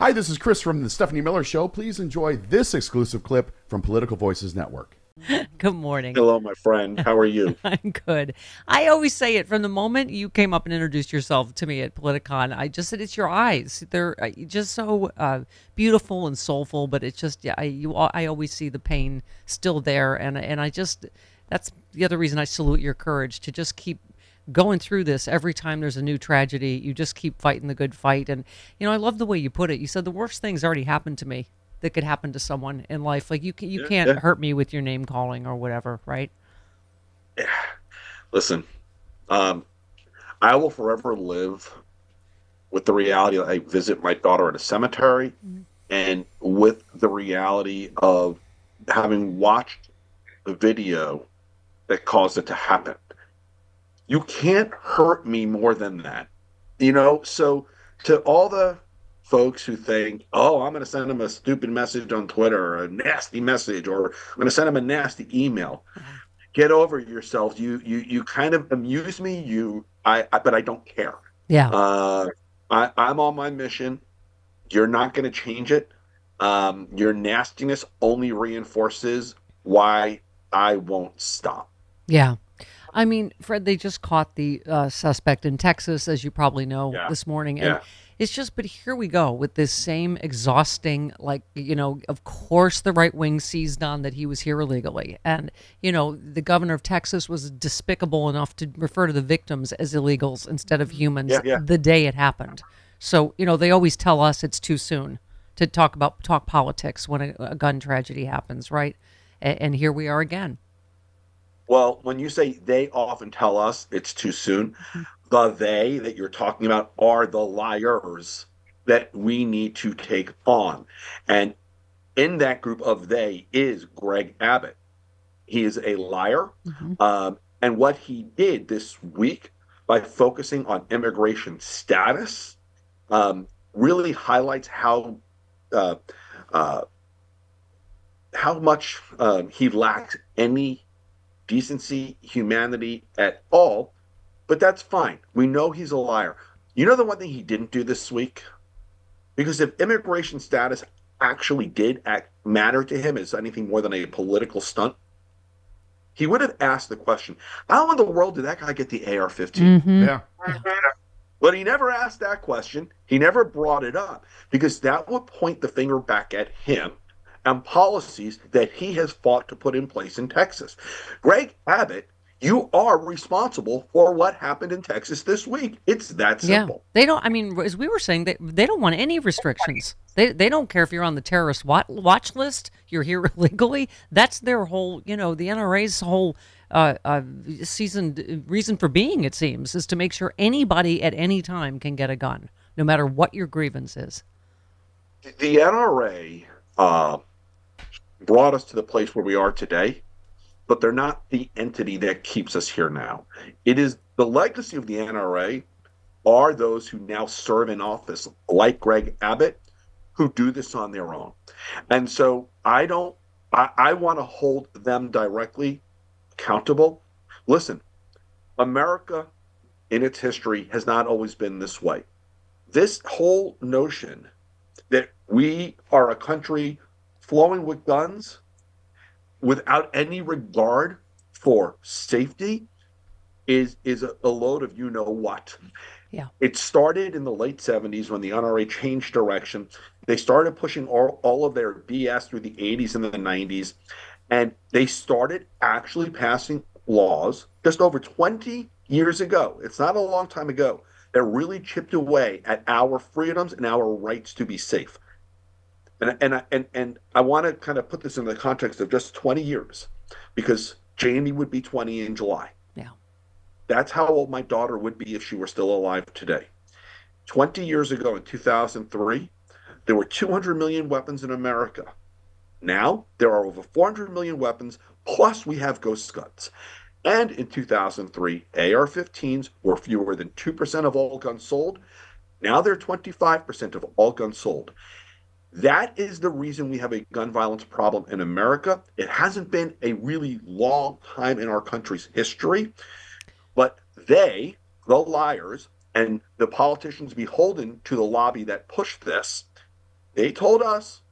Hi, this is Chris from the Stephanie Miller Show. Please enjoy this exclusive clip from Political Voices Network. Good morning. Hello, my friend. How are you? I'm good. I always say it from the moment you came up and introduced yourself to me at Politicon. I just said it's your eyes. They're just so beautiful and soulful, but it's just, yeah, I always see the pain still there. And I just, that's the other reason I salute your courage to just keep going through this. Every time there's a new tragedy, you just keep fighting the good fight. And, you know, I love the way you put it. You said the worst thing's already happened to me that could happen to someone in life. Like you can't hurt me with your name calling or whatever, right? Yeah. Listen, I will forever live with the reality that I visit my daughter at a cemetery, and with the reality of having watched the video that caused it to happen. You can't hurt me more than that, you know? So to all the folks who think, oh, I'm going to send them a stupid message on Twitter, or a nasty message, or I'm going to send them a nasty email. Get over yourselves. You kind of amuse me. But I don't care. Yeah. I'm on my mission. You're not going to change it. Your nastiness only reinforces why I won't stop. Yeah. I mean, Fred, they just caught the suspect in Texas, as you probably know, this morning. And it's just, but here we go with this same exhausting, like, you know, of course the right wing seized on that he was here illegally. And, you know, the governor of Texas was despicable enough to refer to the victims as illegals instead of humans the day it happened. So, you know, they always tell us it's too soon to talk politics when a gun tragedy happens, right? And here we are again. Well, when you say they often tell us it's too soon, the they that you're talking about are the liars that we need to take on. And in that group of they is Greg Abbott. He is a liar. And what he did this week by focusing on immigration status really highlights how much he lacks any decency, humanity at all, but that's fine. We know he's a liar. You know the one thing he didn't do this week? Because if immigration status actually did matter to him as anything more than a political stunt, he would have asked the question, how in the world did that guy get the AR-15? Yeah. But he never asked that question. He never brought it up because that would point the finger back at him and policies that he has fought to put in place in Texas. Greg Abbott, you are responsible for what happened in Texas this week. It's that simple. Yeah. They don't, I mean, as we were saying, they don't want any restrictions. They don't care if you're on the terrorist watch list, you're here illegally. That's their whole, you know, the NRA's whole reason for being, it seems, is to make sure anybody at any time can get a gun, no matter what your grievance is. The NRA brought us to the place where we are today, but they're not the entity that keeps us here now. It is the legacy of the NRA are those who now serve in office, like Greg Abbott, who do this on their own. And so I want to hold them directly accountable. Listen, America in its history has not always been this way. This whole notion that we are a country flowing with guns without any regard for safety is a load of you know what. Yeah. It started in the late 70s when the NRA changed direction. They started pushing all of their BS through the 80s and the 90s, and they started actually passing laws just over 20 years ago. It's not a long time ago. That really chipped away at our freedoms and our rights to be safe. And I want to kind of put this in the context of just 20 years, because Jamie would be 20 in July. Yeah. That's how old my daughter would be if she were still alive today. 20 years ago in 2003, there were 200 million weapons in America. Now there are over 400 million weapons, plus we have ghost guns. And in 2003, AR-15s were fewer than 2% of all guns sold. Now they're 25% of all guns sold. That is the reason we have a gun violence problem in America. It hasn't been a really long time in our country's history, but they, the liars, and the politicians beholden to the lobby that pushed this, They told us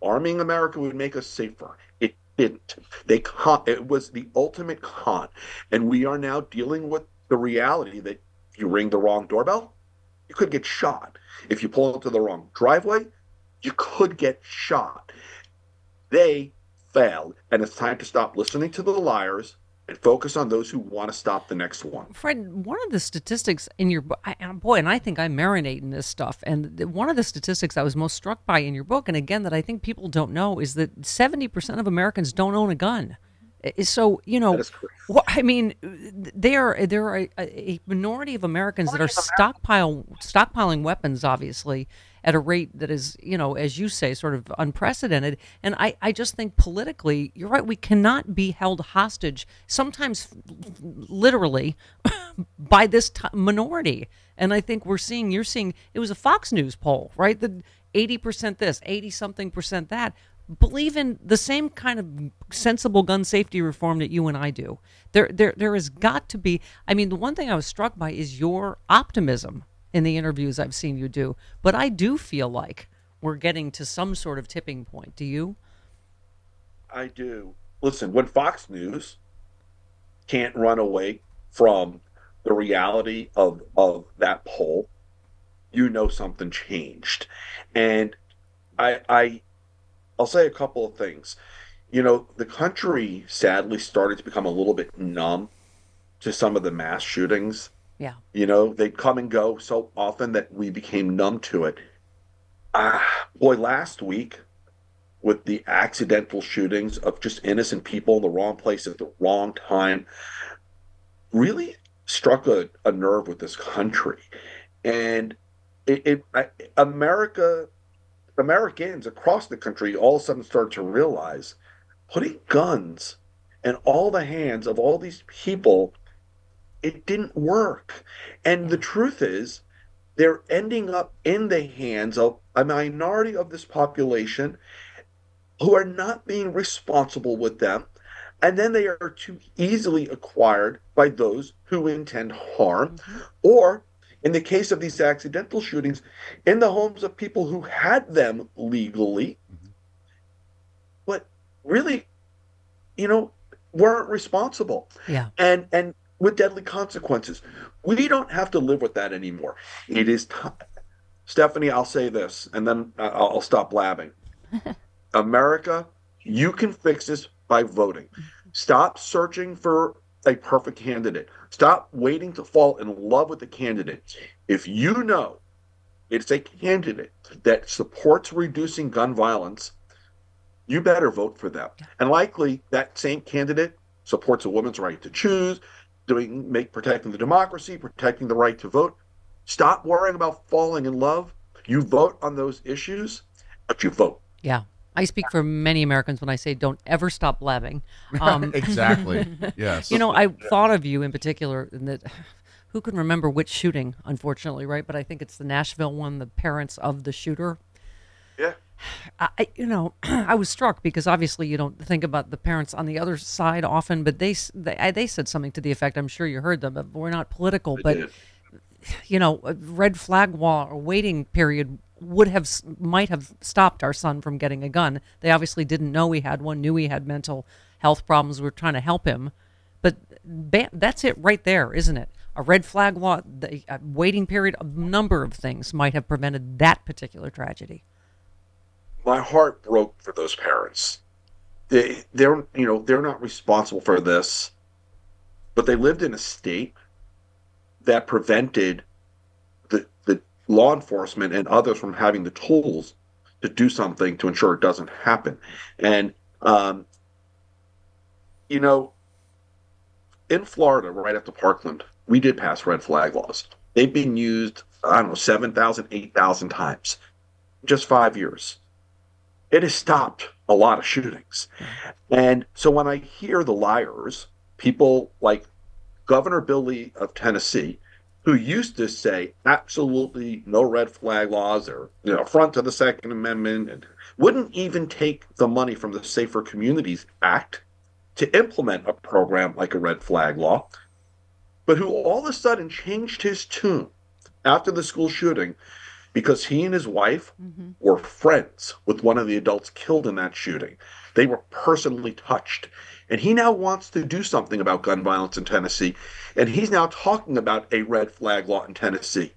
arming America would make us safer. It didn't. It was the ultimate con. And we are now dealing with the reality that if you ring the wrong doorbell, you could get shot. If you pull into the wrong driveway, you could get shot. They failed, and it's time to stop listening to the liars and focus on those who want to stop the next one. Fred, one of the statistics in your book, and I think I marinate in this stuff, and one of the statistics I was most struck by in your book, and again, that I think people don't know, is that 70% of Americans don't own a gun. So, That is correct. well, I mean, there are a minority of Americans that are stockpiling weapons, obviously, at a rate that is, as you say, sort of unprecedented. And I just think politically, you're right, we cannot be held hostage, sometimes literally, by this minority. And I think you're seeing, it was a Fox News poll, right? The 80% this, 80-something% that, believe in the same kind of sensible gun safety reform that you and I do. There has got to be, I mean, the one thing I was struck by is your optimism in the interviews I've seen you do. But I do feel like we're getting to some sort of tipping point. Do you? I do. Listen, when Fox News can't run away from the reality of that poll, something changed. And I'll say a couple of things. The country sadly started to become a little bit numb to some of the mass shootings. Yeah. They'd come and go so often that we became numb to it. Last week with the accidental shootings of just innocent people in the wrong place at the wrong time really struck a nerve with this country. And Americans across the country all of a sudden started to realize putting guns in all the hands of all these people, it didn't work. And the truth is, they're ending up in the hands of a minority of this population who are not being responsible with them. And then they are too easily acquired by those who intend harm, or in the case of these accidental shootings, in the homes of people who had them legally, but really, weren't responsible. Yeah. And with deadly consequences. We don't have to live with that anymore. It is time. Stephanie, I'll say this, and then I'll stop blabbing. America, you can fix this by voting. Stop searching for a perfect candidate. Stop waiting to fall in love with the candidate. If you know it's a candidate that supports reducing gun violence, you better vote for them. And likely that same candidate supports a woman's right to choose, protecting the democracy, protecting the right to vote. Stop worrying about falling in love. You vote on those issues, but you vote. Yeah. I speak for many Americans when I say don't ever stop blabbing. Exactly. Yes. I thought of you in particular, in that who can remember which shooting, unfortunately, right? But I think it's the Nashville one, the parents of the shooter. Yeah. I was struck because obviously you don't think about the parents on the other side often, but they said something to the effect, I'm sure you heard them, but we're not political, but a red flag law or waiting period might have stopped our son from getting a gun. They obviously didn't know he had one, knew he had mental health problems. We were trying to help him, but that's it right there, isn't it? A red flag law, a waiting period, a number of things might have prevented that particular tragedy. My heart broke for those parents. They're not responsible for this, but they lived in a state that prevented the law enforcement and others from having the tools to do something to ensure it doesn't happen. And in Florida, right after Parkland, we did pass red flag laws. They've been used, 7,000, 8,000 times, just 5 years. It has stopped a lot of shootings. And so when I hear the liars, people like Governor Billy of Tennessee, who used to say absolutely no red flag laws or affront to the Second Amendment, and wouldn't even take the money from the Safer Communities Act to implement a program like a red flag law, but who all of a sudden changed his tune after the school shooting because he and his wife were friends with one of the adults killed in that shooting. They were personally touched. And he now wants to do something about gun violence in Tennessee. And he's now talking about a red flag law in Tennessee.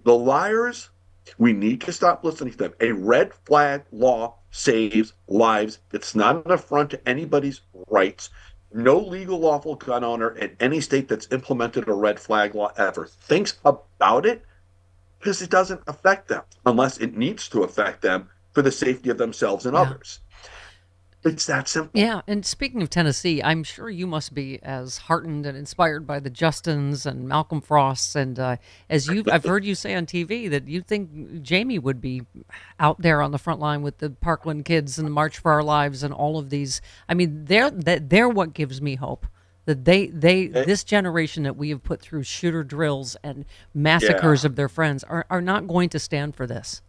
The liars, we need to stop listening to them. A red flag law saves lives. It's not an affront to anybody's rights. No legal lawful gun owner in any state that's implemented a red flag law ever thinks about it, because it doesn't affect them unless it needs to affect them for the safety of themselves and others. It's that simple. Yeah, and speaking of Tennessee, I'm sure you must be as heartened and inspired by the Justins and Malcolm Frosts, and I've heard you say on TV that you think Jamie would be out there on the front line with the Parkland kids and the March for Our Lives and all of these. I mean, they're what gives me hope. That this generation that we have put through shooter drills and massacres of their friends are not going to stand for this.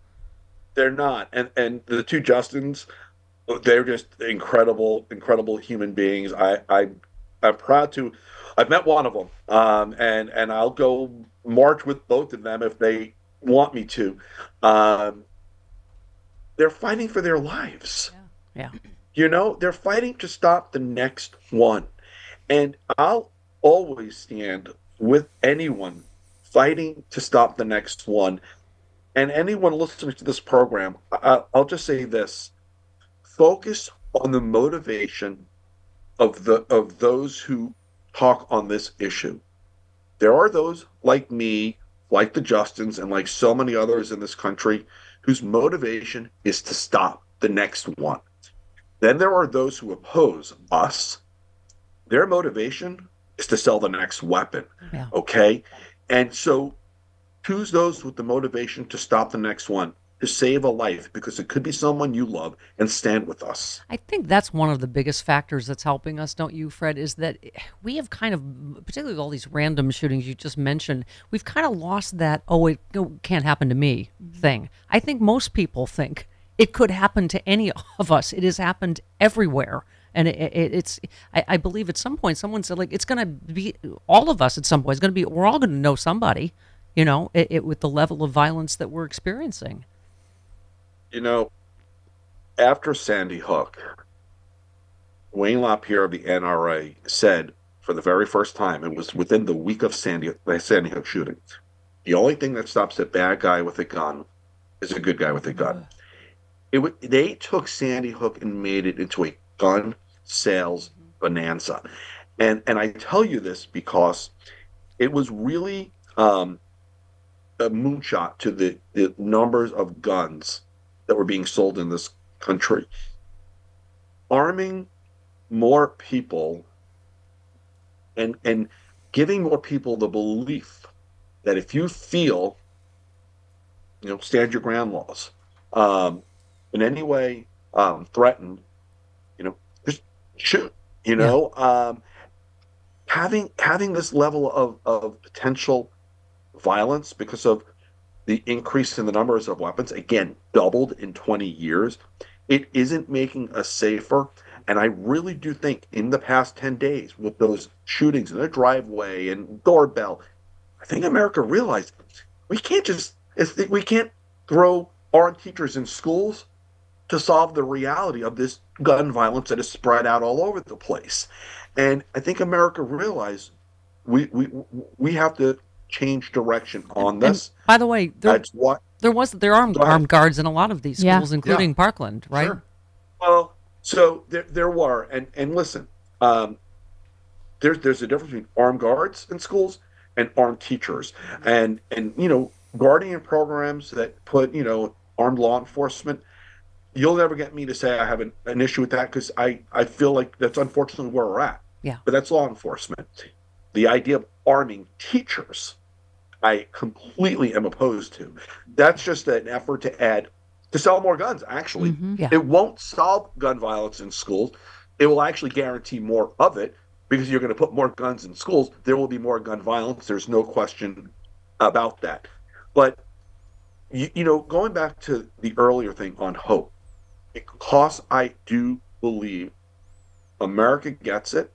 They're not, and the two Justins, they're just incredible human beings. I'm proud to. I've met one of them, and I'll go march with both of them if they want me to. They're fighting for their lives. Yeah. You know, they're fighting to stop the next one. And I'll always stand with anyone fighting to stop the next one. And anyone listening to this program, I'll just say this. Focus on the motivation of those who talk on this issue. There are those like me, like the Justins, and like so many others in this country whose motivation is to stop the next one. Then there are those who oppose us. Their motivation is to sell the next weapon, okay? And so choose those with the motivation to stop the next one, to save a life, because it could be someone you love, and stand with us. I think that's one of the biggest factors that's helping us, don't you, Fred, is that we have kind of, particularly with all these random shootings you just mentioned, we've kind of lost that, it can't happen to me thing. I think most people think it could happen to any of us. It has happened everywhere. And I believe at some point someone said, like, it's going to be all of us at some point. It's going to be, we're all going to know somebody, you know, with the level of violence that we're experiencing. You know, after Sandy Hook, Wayne LaPierre of the NRA said for the very first time, it was within the week of Sandy Hook shooting, the only thing that stops a bad guy with a gun is a good guy with a gun. They took Sandy Hook and made it into a gun sales bonanza. And I tell you this because it was really a moonshot to the numbers of guns that were being sold in this country. Arming more people and giving more people the belief that if you feel, you know, stand your ground laws, in any way threatened, you know, just shoot, you know, having this level of potential violence because of the increase in the numbers of weapons, again, doubled in 20 years, it isn't making us safer. And I really do think in the past 10 days with those shootings in the driveway and doorbell, I think America realized we can't throw armed teachers in schools to solve the reality of this gun violence that is spread out all over the place. And I think America realized we have to change direction on this. And by the way, there are armed guards in a lot of these schools, including Parkland, right? Sure. Well, so there were, and listen, there's a difference between armed guards in schools and armed teachers, and you know, guardian programs that put, you know, armed law enforcement. You'll never get me to say I have an issue with that, because I feel like that's unfortunately where we're at. Yeah. But that's law enforcement. The idea of arming teachers, I completely am opposed to. That's just an effort to sell more guns, actually. It won't solve gun violence in schools. It will actually guarantee more of it, because you're going to put more guns in schools. There will be more gun violence. There's no question about that. But, you know, going back to the earlier thing on hope, because I do believe America gets it,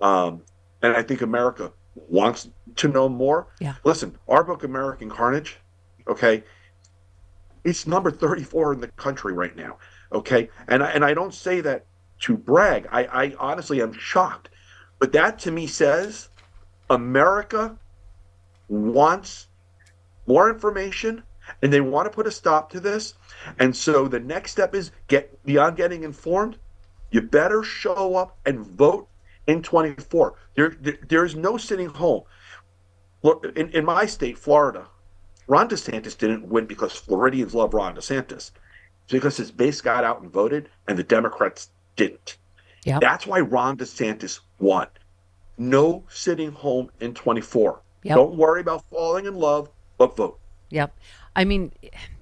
and I think America wants to know more. Yeah. Listen, our book, American Carnage, okay, It's number 34 in the country right now. Okay. And I don't say that to brag. I honestly am shocked. But that to me says America wants more information and they want to put a stop to this. And so the next step is beyond getting informed. You better show up and vote in 24. There's no sitting home. Look, in my state, Florida, Ron DeSantis didn't win because Floridians love Ron DeSantis. It's because his base got out and voted and the Democrats didn't. Yep. That's why Ron DeSantis won. No sitting home in 24. Yep. Don't worry about falling in love, but vote. Yep. I mean,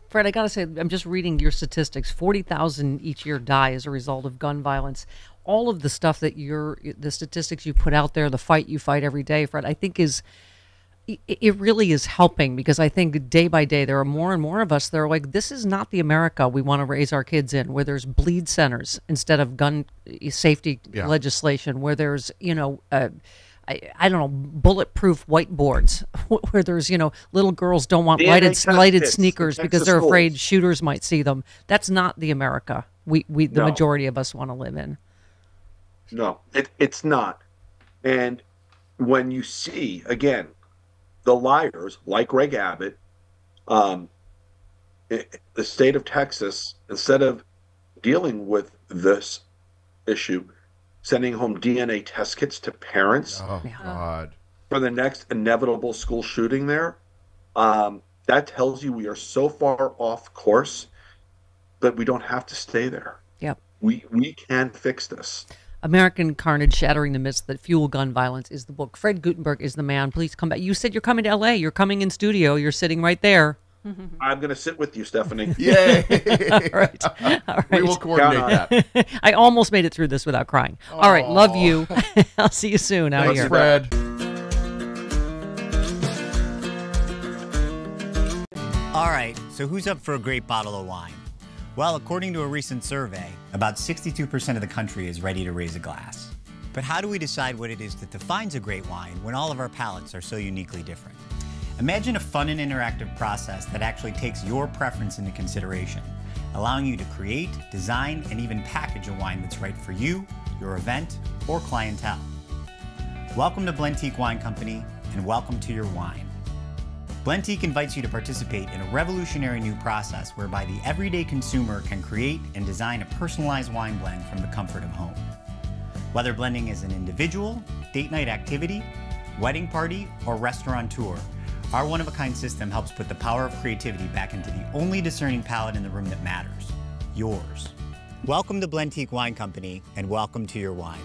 Fred, I got to say, I'm just reading your statistics. 40,000 each year die as a result of gun violence. All of the stuff that the statistics you put out there, the fight you fight every day, Fred, I think it really is helping, because I think day by day there are more and more of us that are like, this is not the America we want to raise our kids in, where there's bleed centers instead of gun safety legislation, where there's, I don't know, bulletproof whiteboards, where there's, little girls don't want lighted sneakers because they're afraid shooters might see them. That's not the America the majority of us want to live in. No, it's not. And when you see, again, the liars like Greg Abbott, the state of Texas, instead of dealing with this issue, sending home DNA test kits to parents God. for the next inevitable school shooting there, that tells you we are so far off course that we don't have to stay there. Yep. We can fix this. American Carnage, Shattering the Myths That Fuel Gun Violence is the book. Fred Guttenberg is the man. Please come back. You said you're coming to L.A. You're coming in studio. You're sitting right there. I'm going to sit with you, Stephanie. Yay! All right. We will coordinate that. I almost made it through this without crying. All right. Love you. I'll see you soon out Thanks, here. Fred. All right. So who's up for a great bottle of wine? Well, according to a recent survey, about 62% of the country is ready to raise a glass. But how do we decide what it is that defines a great wine when all of our palates are so uniquely different? Imagine a fun and interactive process that actually takes your preference into consideration, allowing you to create, design, and even package a wine that's right for you, your event, or clientele. Welcome to Blentique Wine Company, and welcome to your wine. Blentique invites you to participate in a revolutionary new process whereby the everyday consumer can create and design a personalized wine blend from the comfort of home. Whether blending is an individual, date night activity, wedding party, or restaurateur, our one-of-a-kind system helps put the power of creativity back into the only discerning palate in the room that matters, yours. Welcome to Blentique Wine Company, and welcome to your wine.